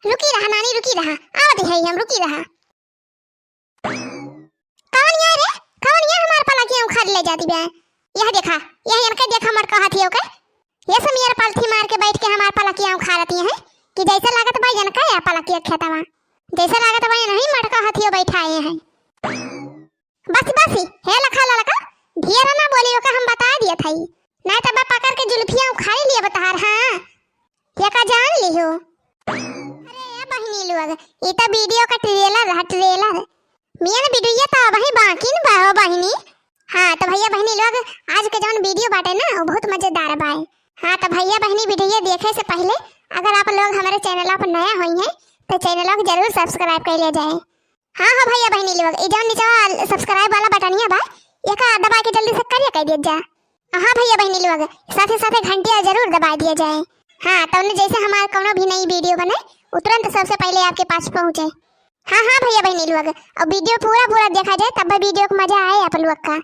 रुकी रहा नानी, रुकी रहा, आवत है हम, रुकी रहा। कौन यार रे, कौन यार हमार पाला की उखाड़ ले जाती बे? यह देखा, यह इनका देखा मर कहत है ओके। ये सब यार पालथी मार के बैठ के हमार पाला की उखाड़ती है कि जैसा लागत भाई जन का या पाला की खेतवा, जैसा लागत भाई नहीं मटका हथियो बैठाए हैं। बस बस हे लखा ललका, ढेर ना बोलियो का हम बता दिए थई, ना तब पकड़ के जुल्फिया उखाड़ लिए बतार। हां ये का जान लियो। अरे बहिनी लोग, ये तो वीडियो का ट्रेलर है, ट्रेलर मियां वीडियो तो वही बाकी न बा बहिनी। हां तो भैया बहिनी लोग, आज के जौन वीडियो बाटे ना वो बहुत मजेदार बा। हां तो भैया बहिनी वीडियो देखे से पहले अगर आप लोग हमारे चैनल पर नया हुई हैं तो चैनल को जरूर सब्सक्राइब कर ले जाए। हां हां भैया बहिनी लोग, ये जौन नीचे सब्सक्राइब वाला बटनिया बा ये का दबा के जल्दी से करिए कह दिया जा। हां भैया बहिनी लोग, साथ साथ घंटिया जरूर दबा दिया जाए। हां तो जैसे हमारा कोनो भी नई वीडियो बने वो तुरंत सबसे पहले आपके पास पहुंचे। हां हां भैया बहिनी लोग, अब वीडियो पूरा देखा जाए तब वीडियो को मजा आए आप लोग का।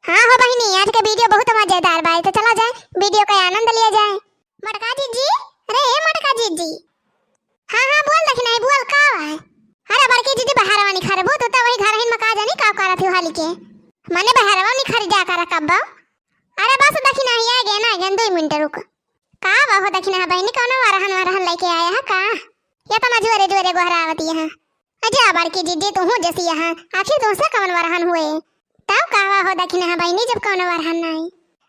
हां हो बहिनी, आज का वीडियो बहुत मजेदार बा, तो चला जाए वीडियो का आनंद लिया जाए। मटका जी, अरे मटका जी। हां हां बोल दखना है, बोल का है? अरे बड़की दीदी बहारवा नहीं खरबो तो वही घर हिन मका जानी का करत हो हाली के माने बहारवा नहीं खरीदा कर कब। अरे बस दखना ही आ गया ना, 2 मिनट रुक। का बाहो दखना बहनी कौन वारहन लेके आया है का? या तो मजूरे जोरे गोहरावती है। अजा बड़की दीदी तू हो जैसी यहां, आखिर दूसरा कौन वारहन हुए तब का हो दखना बहनी जब कौन वारहन नहीं।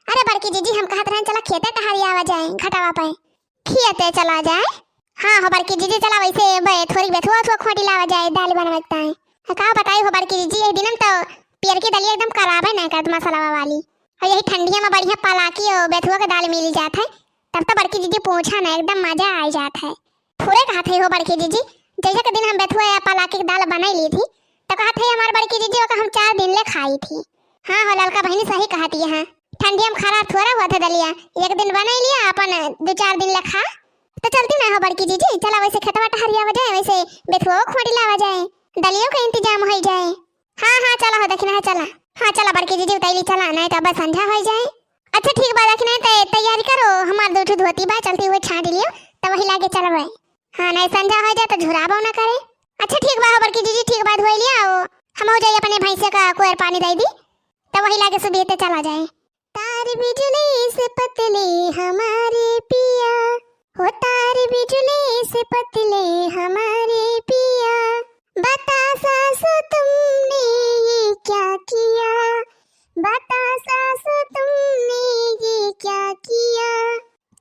अरे बड़की दीदी हम कहत रहन चला खेते टहरी आवा जाए, घटावा पे खेते चला जाए। हां हो बड़की दीदी चला वैसे थोड़ी बेथुआ खोटी लावा जाए, दाल बनवाता है। का बताई हो बड़की दीदी, एक दिनम तो पियर की दाल एकदम खराब है ना कर मसाला वाली, और यही ठंडिया में बढ़िया पलाकी और बेथुआ का दाल मिल जाता है तब तो बड़की दीदी पूछा ना एकदम मजा आ जाता है। थोड़े कहा थे हो बड़की दीदी, जैसे के दिन हम बेथुआ या पलाकी की दाल बनाई ली थी तो कहा थे हमारे बड़की दीदी का हम 4 दिन ले खाई थी। हां हो ललका बहनी सही कहती है, ठंडिया में खराब थोड़ा हुआ था दलिया, एक दिन बनाई लिया अपन 2-4 दिन ले खा तो चलती ना हो बड़की दीदी। चला वैसे खेतवा टहरिया हो जाए, वैसे बेथुआ खोटी लावा जाए, दलियों का इंतजाम हो जाए। हां हां चला हो दखना है, चला। हां चला बड़की दीदी उतैली चला, नहीं तो बस संध्या हो जाए। अच्छा ठीक बा दखना है, तैयारी करो, हमार 2 धोती बा चलती हुए छाट लियो तो वही लागे चलबे। हां नहीं संध्या हो जाए तो झुराबो ना करे। अच्छा ठीक बा बड़की दीदी, ठीक बा धोई लिया हम हो जाए अपने भैंसे का कोर पानी दे दी तो वही लागे सुबह ते चला जाए। तार बिजली से पतले हमारे पिया हो, तार बिजली से पतले हमारे पिया, बता सासु तुमने ये क्या किया, बता सासु तुमने ये क्या किया।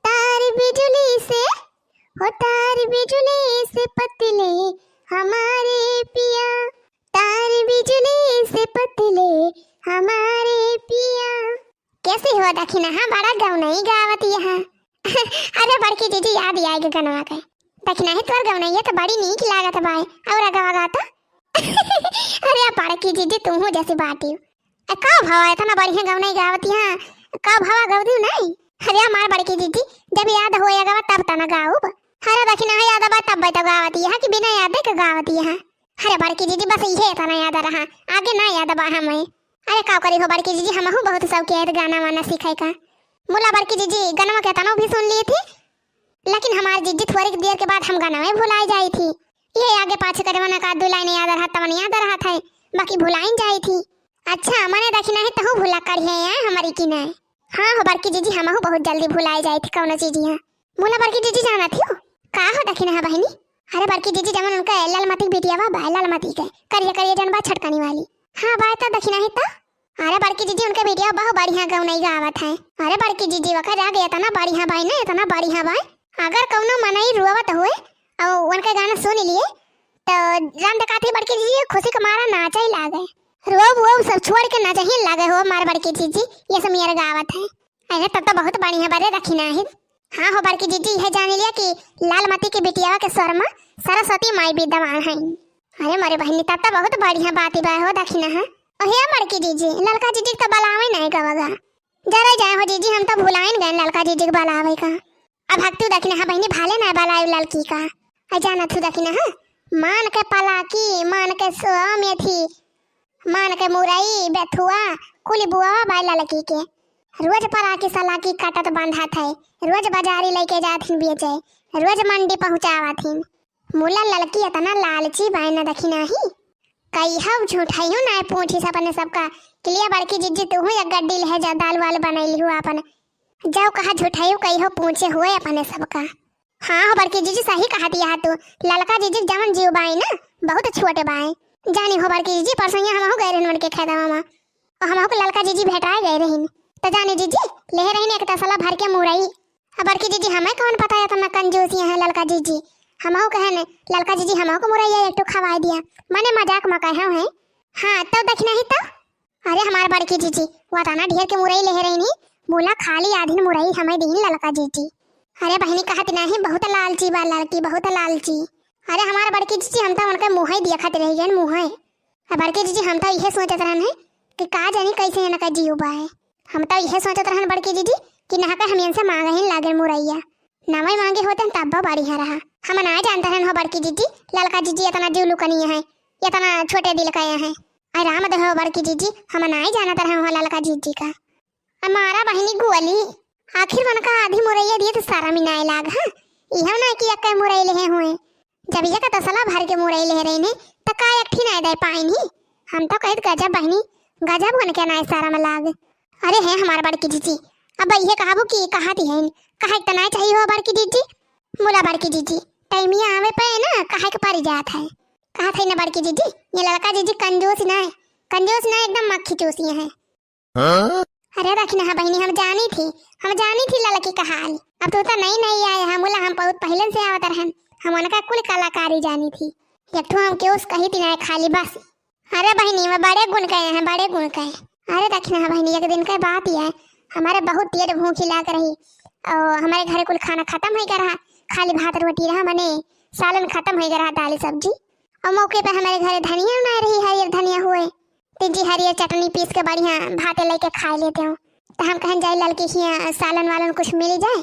तार बिजली से हो, तार बिजली से पतले हमारे पिया, तार बिजली से पतले हमारे पिया। कैसे हुआ दखिना? हाँ बड़ा गाँव नहीं गावती है। अरे बड़की दीदी याद ही आएगी गनवा के दखिना है तोर गाँव नहीं है तो बड़ी नीक लागत बाय और गवा गाता। अरे बड़की दीदी तुम हो जैसी बाटी का भाव है इतना बढ़िया गाँव नहीं गावती है, का भाव गावती नहीं। अरे हमार बड़की दीदी जब याद होएगा तब तना गाऊ। अरे दखिना है याद बा तब तो गावती है कि बिना याद के गावती है। अरे बड़की दीदी बस ये तना याद रहा, आगे ना याद बा हमें। अरे का करी हो बड़की दीदी, हम बहुत शौक है गाना वाना सीखे का। मुला बड़की दीदी गाना के तनो भी सुन ली थी, लेकिन हमारी दीदी थोड़ी देर के बाद हम गाना में भुलाई जाई थी। ये आगे पाछे करे मना का 2 लाइन याद रहा तब याद रहा था, बाकी भुलाई जाई थी। अच्छा मने दखिना है तो भुला कर है हमारी की नहीं। हां हो बड़की दीदी, हम बहुत जल्दी भुलाई जाई थी कौन चीज है। मुला बड़की दीदी जाना थी का हो दखिना है बहनी। अरे बड़की दीदी जमन उनका लालमती बिटिया बा, लालमती के करिए जनबा छटकानी वाली। हां बात तो दखिना है तो। अरे बड़की दीदी उनका वीडियो बहुत बढ़िया गाँव नहीं गावत है। अरे बड़की दीदी वखर आ गया इतना बढ़िया भाई ना, इतना बढ़िया भाई अगर कौनो मनई रुआवत हुए और उनका गाना सुन लिए तो जान दकाती बड़की दीदी खुशी के मारा नाचा ही लागे, वो सब छोड़ के नाचा ही लागे हो मार बड़की दीदी। ये सब मेरा गावत है। अरे तब तो बहुत बढ़िया बारे दखिना है। हाँ हो बड़की दीदी है जान लिया कि लालमती के बिटिया के स्वर में सरस्वती माई विद्यमान है। अरे मारे बहनी तब तो बहुत बढ़िया बात ही बा हो दखिना है। हे बड़की दीदी ललका दीदी तो बलावे नहीं गवागा, जरा जाए हो दीदी हम तो भुलाइन गए ललका दीदी के बलावे का। अब हक तू दखिना है बहनी भाले ना बलाए ललकी का जाना तू दखिना है। मान के पलाकी, मान के मेथी, मान के मुरई बेथुआ कुली बुआ बाय ललकी के रोज पलाकी सलाकी काटत बांधा थे, रोज बाजारी लेके जाथिन बेचे, रोज मंडी पहुंचावथिन। मुला लड़की इतना लालची बाय न देखी नाही। कई हव झूठाइयो ना पूछी सपने सबका क्लियर बड़की जीजी तू या गड्डी ले जा दाल वाल बनैली हो अपन जाओ कहा झूठाइयो कई हो पूछे हुए अपने सबका। हाँ हो बड़की जीजी सही कहा दिया तू ललका जीजी जवन जीव बाई ना बहुत छोटे बाई जानी हो बड़की जीजी परसों हम हो गए रहन के खेतवा में और हम को ललका जीजी भेटा गए रहन तो जानी जीजी ले रहन एक तसला भर के मुरई। अब बड़की जीजी हमें कौन पता है इतना कंजूसी है ललका जीजी हमहु कहने ललका जीजी हमहु को मुरैया एक तो खवाई दिया मने मजाक में कहे हैं। हाँ तब देख नहीं तब अरे हमारे बड़की जीजी वो ताना ढेर के मुरई ले रही नहीं बोला खाली आधी मुरई हमें दी ललका जीजी। अरे बहनी कहती नहीं बहुत लालची बा लड़की बहुत लालची। अरे हमारे बड़की जीजी हम तो उनके मुँह ही दिया खाते रह गए मुँह बड़की जीजी हम तो यह सोचत रहन है कि का जानी कैसे ना का जीव बा है हम तो यह सोचत रहन बड़की जीजी कि नहा हम इनसे मांगे ही लागे मुरैया नवाई मांगे होते तब बढ़िया रहा। हम ना जानते हैं हो बड़की जीजी ललका जीजी इतना जीव लुकनी है इतना छोटे दिल का है आराम दे हो बड़की जीजी हम ना जानते हैं हो ललका जीजी का। हमारा बहनी गोली आखिर मन का आधी मुरैया दिए तो सारा मिनाए लाग। हाँ यह ना कि एक मुरई ले हुए जब ये का तसला भर के मुरई ले रहे ने तो का एक ठीक ना दे पाई नहीं हम तो कहत गजब बहनी गजब बन के ना सारा में लाग। अरे है हमारा बड़की जीजी अब ये कहाबू की कहाती है कहा इतना चाहिए हो बड़की जीजी मुला बड़की जीजी टाइमिया आवे पे ना कहा के पारी जात है कहा थे ना बड़की जीजी ये लड़का जीजी कंजूस ना एकदम मक्खी चूसी है। अरे रखना है बहनी हम जानी थी लड़की का हाल अब तो नहीं आए हम बोला हम बहुत पहले से आवत रहन हम उनका कुल कलाकारी जानी थी एक हम के उस कही थी ना खाली बस। अरे बहनी में बड़े गुण कहे हैं बड़े गुण कहे। अरे रखना है बहनी एक दिन का बात ही है हमारे बहुत तेज भूख लाग रही और हमारे घर कुल खाना खत्म हो गया रहा खाली भात रोटी रहा मने सालन खत्म हो गया रहा दाल सब्जी और मौके पे हमारे घर धनिया बना रही हरियर धनिया हुए तीजी हरियर चटनी पीस के बढ़िया भात लेके खा लेते हो तो हम कहें जाए लड़की खिया सालन वालन कुछ मिल जाए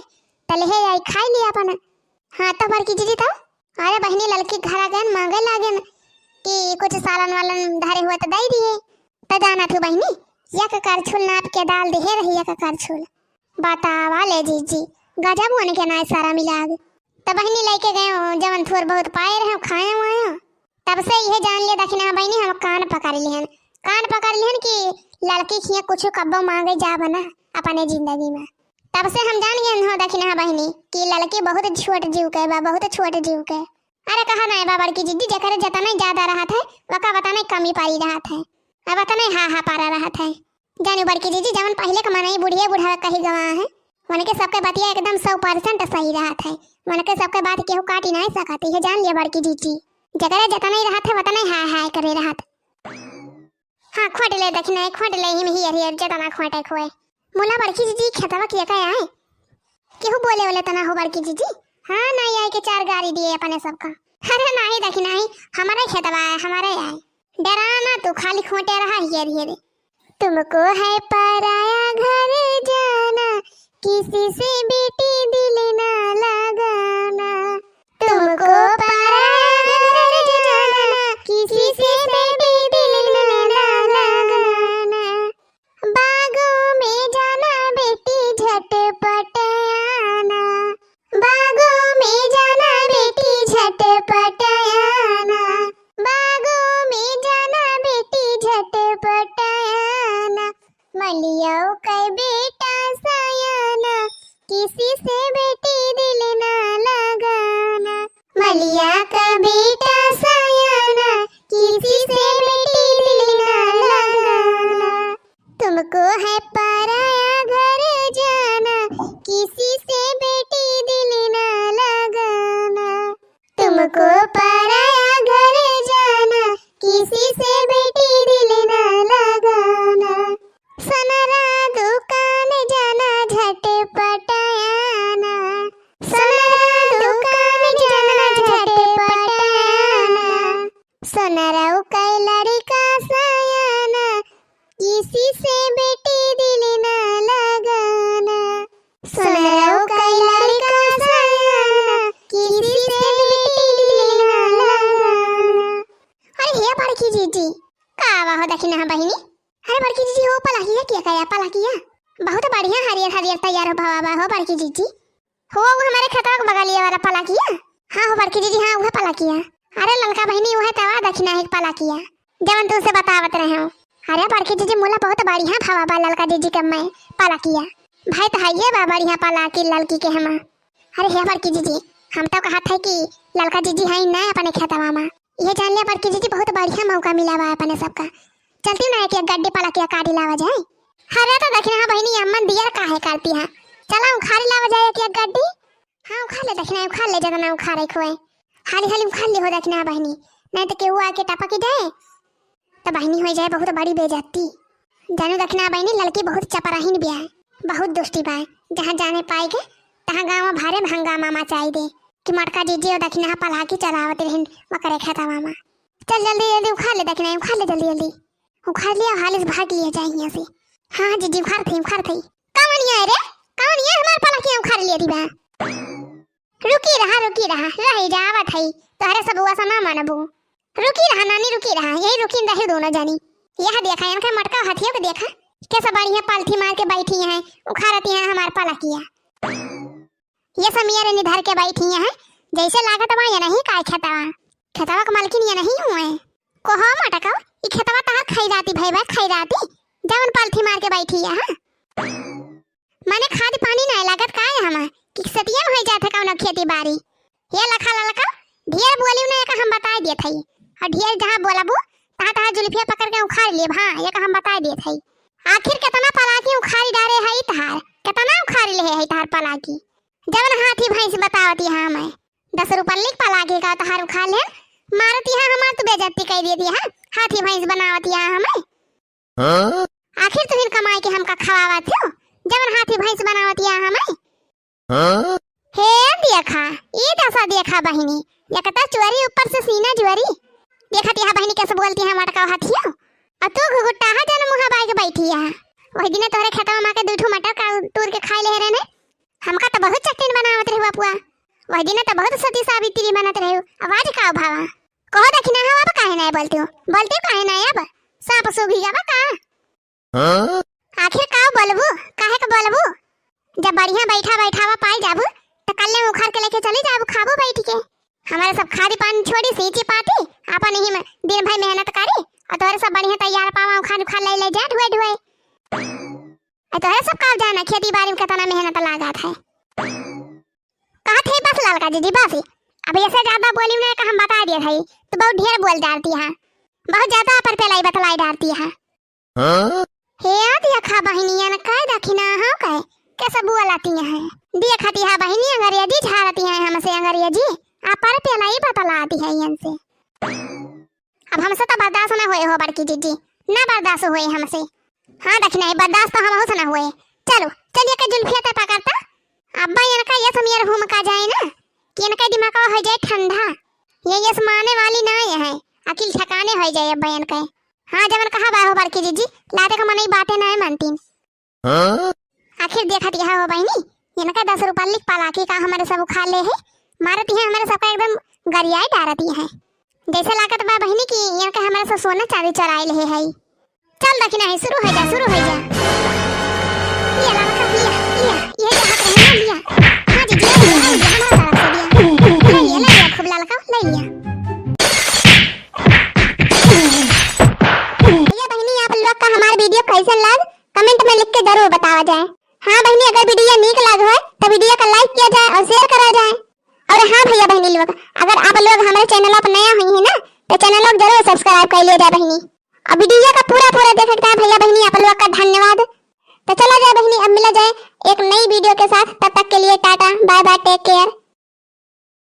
तो ले जाए खा लिया अपन। हाँ तो बड़की जीजी तो अरे बहनी लड़की घर आ गए मांगे लागे कि कुछ सालन वालन धरे हुए तो दे दिए तो जाना थी बहनी एक करछुल नाप के डाल दे रही एक करछुल बतावा ले जीजी गजब होने के ना सारा मिलाग तो बहनी लेके गए जवन थोड़ बहुत पाए रहे खाए हुए तब से यह जान लिया दखिना बहनी हम कान पकड़ लिहन कि लड़की खिया कुछ कब्बो मांगे जा बना अपने जिंदगी में तब से हम जान गए हो दखिना बहनी कि लड़की बहुत छोट जीव के बा बहुत छोट जीव के। अरे कहा ना बा बड़की जीजी जकर जतना ज्यादा रहा था वका बताना कमी पारी रहा था अब बताना हा पारा रहा था जानी बड़की जीजी जवन पहले का मनाई बुढ़िया बुढ़ा कही गवा है मन के सबके बतिया एकदम 100% सही रहा था मन के सबके बात केहू काटी नहीं सकती है जान लिया बड़की जीजी जगह जता नहीं रहा था वता नहीं हाय करे रहा था। हाँ खोट ले दखना खोट ले ही हरियर जतना खोटे खोए मुला बड़की जीजी खेतवा किया का आए केहू बोले बोले तना हो बड़की जीजी। हाँ नहीं आए के 4 गाड़ी दिए अपने सबका। अरे नहीं दखना ही हमारे खेतवा है हमारे आए डराना तू खाली खोटे रहा हियर तुमको है पराया घर जाना किसी से बेटी दिल ना लगाना तुमको पराया घर जाना किसी से बेटी दिल ना लगाना बागों में जाना बेटी झटपट आना बागों में जाना बेटी झटपट आना बागों में जाना बेटी झटपट आना मलियाओ का बेटा सयाना किसी से बेटी दिल ना लगाना मलिया का बेटा सयाना किसी से बेटी दिल ना लगाना तुमको है पराया घर जाना किसी से बेटी दिल ना लगाना तुमको पराया घर जाना किसी से बेटी दिल ना लगाना सनरा दुकान जाना झटपट आना सनरा दुकान जाना झटपट आना सनराऊ का लड़का सयाना किसी से बेटी दिल ना लगाना सनराऊ का लड़का सयाना किसी से बेटी दिल ना लगाना। अरे हे बड़की जीजी का आवा हो दखिना बहिनी। अरे बड़की जीजी हो पलाकिया क्या कया पलाकिया बहुत बढ़िया हरियर तैयार हो भवा हो बड़की जीजी हो हमारे खेतवा को बगलिए वाला पलाकिया। हाँ हो बड़की जीजी हाँ उहे पाला किया। अरे ललका बहनी उहे तवा दक्षिणा एक पाला किया जवन तुमसे बतावत रहे हो। अरे बड़की जीजी मोला बहुत बढ़िया भावा बा ललका जीजी के मैं पाला किया। भाई तो हाइये बा बढ़िया पाला की ललकी के हम। अरे हे बड़की जीजी हम तो कहत है कि ललका जीजी है ना अपने खेतवा में। ये जान लिया बड़की जीजी बहुत बढ़िया मौका मिला बा अपने सबका। चलती ना कि गड्डी पाला किया काटी लावा जाए। अरे तो दक्षिणा बहनी अम्मन दियर काहे करती है। चला उखाड़ लावा जाए कि गड्डी। हाँ उखाड़ ले दक्षिणा उखाड़ ले जतना उखाड़े खोए। हाली हाली उखाड़ ले हो दक्षिणा बहनी नहीं तो केहू आके टपक जाए तो बहनी हो जाए बहुत बड़ी बेइज्जती। जानू दक्षिणा बहनी लड़की बहुत चपराहीन भी है बहुत दुष्टी बा। जहाँ जाने पाएगे तहाँ गाँव में भारे हंगामा मचाई दे कि मटका जीजी और दक्षिणा पला की चलावत रही मकरे खाता मामा। चल जल्दी जल्दी उखाड़ ले दक्षिणा उखाड़ ले जल्दी जल्दी उखाड़ लिया हालिस भाग लिए जाए यहाँ से। हाँ जीजी उखाड़ थी कौन ये रे कौन ये हमारे पला की उखाड़ लिए थी बा। रुकी रहा रही जावत है तोहरे सब हुआ ना मानबू। रुकी रहा नानी रुकी रहा यही रुकी रही दोनों जानी। यह देखा इनका मटका हाथियों को देखा कैसा बढ़िया पालथी मार के बैठी है उखाड़ती है हमारे पाला किया। ये समिया निधर के बैठी है जैसे लागत बा ये नहीं काय खेतवा का मालकिन ये नहीं हुए को हो मटका ई खेतवा तहार खाई जाती भाई खाई जाती जवन पालथी मार के बैठी है। माने खाद पानी नहीं लागत काय हम कि सतिया हो जात है कौन खेती बाड़ी। ये लखा ढेर बोली ने का हम बता दिए थई और ढेर जहां बोलबू तहां तहां जुल्फिया पकड़ के उखाड़ लिए। हां ये का हम बता दिए थई आखिर कितना पलाकी उखाड़ी डारे है तहार कितना उखाड़ी ले है तहार पलाकी जवन हाथी भैंस बतावती हां मैं 10 रुपया लिख पलाकी का तहार उखाड़ ले मारती हां हमार तो बेइज्जती कर दी हां हाथी भैंस बनावती हां हमें। आखिर तो फिर कमाई के हमका खवावत हो जवन हाथी भैंस बनावती हां हमें। हे देखा ये दशा देखा बहिनी ये कता चोरी ऊपर से सीना ज्वारी देखती है बहिनी कैसे बोलती है मटका हाथियों और तू घुगुट्टा हा जन मुहा बाई के बैठी है। वही दिन तोरे खेतवा में के दूठू मटर का तूर के खाई ले रे ने हमका तो बहुत चटनी बनावत रहे बापुआ। वही दिन तो बहुत सती सावित्री बनत रहे आवाज का भावा कहो दक्षिणा हो अब काहे नहीं बोलते काहे नहीं अब सांप सूखी जाबा का। आखिर का बोलबू काहे का बोलबू जब बढ़िया बैठावा पाई जाबू तो कल्ले उखाड़ के लेके चली जाबू खाबू बैठ के। हमारे सब खादी पानी छोड़ी सींची पाती अपन ही में दिन भर मेहनत करी और तोरे सब बढ़िया तैयार पावा उखाड़ ले जा ढुए तोरे सब का जाना खेती बाड़ी में कितना मेहनत लागत है। कहा थे बस ललका जीजी बस अब ऐसे ज्यादा बोली ना हम बता दिए भाई तो बहुत ढेर बोल डालती है बहुत ज्यादा पर पेलाई बतलाई डालती है। हे देखा बहनिया न कह दखिना हो कह कैसे बोलती है देखती है बहनी अंग्रेजी झाड़ती है हमसे अंग्रेजी आप पर पेलाई बतलाती है इनसे। अब हमसे तो बर्दाश्त न हुए हो बड़की जीजी ना बर्दाश्त हुए हमसे। हाँ दक्षिणा बर्दाश्त तो हम न हुए। चलो चलिए के जुल्फिया ते पकड़ता अब्बा इनका ये समियर घूम का जाए ना कि इनका दिमाग हो जाए ठंडा ये माने वाली ना ये है अकिल ठिकाने हो जाए अब्बा इनका। हाँ जब कहा बा हो बड़की जीजी लाते का मन बातें नहीं मानती। आखिर देखा दिया हो बहनी इनका 10 रुपया लिख पलाकी का हमारे सब खा ले है मारती है हमारे सबका एकदम गरियाई डारती है जैसे लागत बा बहनी की इनका हमारे सब सोना चांदी चराई ले है। चल दक्षिणा है शुरू हो जा ये लड़का ये हाथ रहना लिया। हां जी हमारा तरफ से दिया ये ले खूब लड़का ले लिया। ये बहनी आप लोग का हमारा वीडियो कैसा लगा कमेंट में लिख के जरूर बतावा जाए। हाँ बहनी अगर वीडियो नीक लगा हो तो वीडियो को लाइक किया जाए और शेयर करा जाए। और हाँ भैया बहनी लोग अगर आप लोग हमारे चैनल पर नया हुई है ना तो चैनल को जरूर सब्सक्राइब कर लिया जाए बहनी और वीडियो का पूरा देख सकता है भैया बहनी आप लोग का धन्यवाद। तो चला जाए बहनी अब मिला जाए एक नई वीडियो के साथ तब तक के लिए tata bye bye take care.